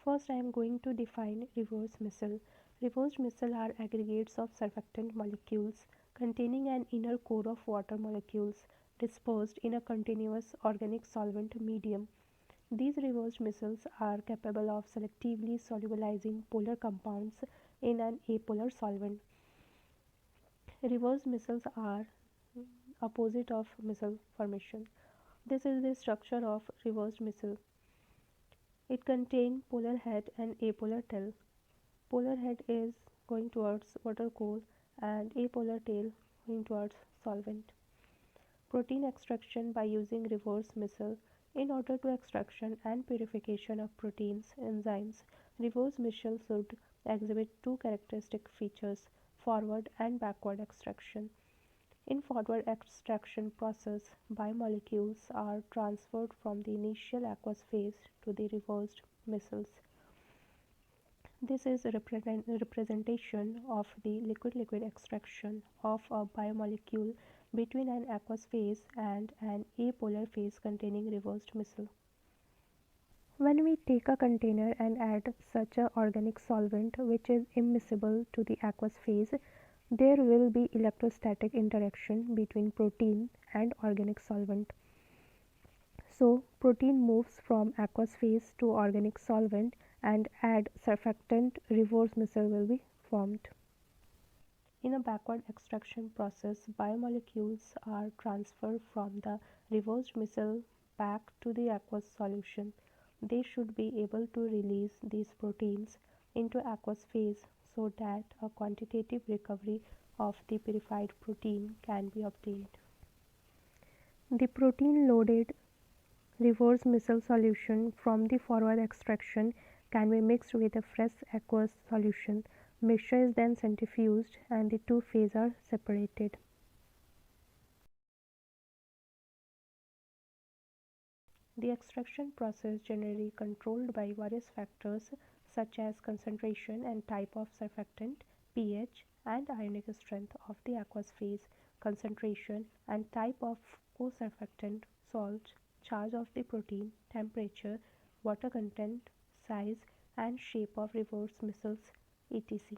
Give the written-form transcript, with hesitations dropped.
First, I am going to define reverse micelle. Reverse micelle are aggregates of surfactant molecules containing an inner core of water molecules dispersed in a continuous organic solvent medium. These reverse micelles are capable of selectively solubilizing polar compounds in an apolar solvent. Reverse micelles are opposite of micelle formation. This is the structure of reversed micelle. It contains polar head and apolar tail. Polar head is going towards water core and apolar tail going towards solvent. Protein extraction by using reverse micelle. In order to extraction and purification of proteins, enzymes, reverse micelle should exhibit two characteristic features: forward and backward extraction. In forward extraction process, biomolecules are transferred from the initial aqueous phase to the reversed micelles. This is a representation of the liquid-liquid extraction of a biomolecule between an aqueous phase and an apolar phase containing reversed micelle. When we take a container and add such an organic solvent which is immiscible to the aqueous phase, there will be electrostatic interaction between protein and organic solvent. So, protein moves from aqueous phase to organic solvent and add surfactant, reverse micelle will be formed. In a backward extraction process, biomolecules are transferred from the reversed micelle back to the aqueous solution. They should be able to release these proteins into aqueous phase so that a quantitative recovery of the purified protein can be obtained. The protein loaded reverse micelle solution from the forward extraction can be mixed with a fresh aqueous solution. Mixture is then centrifuged and the two phases are separated. The extraction process is generally controlled by various factors such as concentration and type of surfactant, pH and ionic strength of the aqueous phase, concentration and type of co-surfactant, salt, charge of the protein, temperature, water content, size and shape of reverse micelles, etc.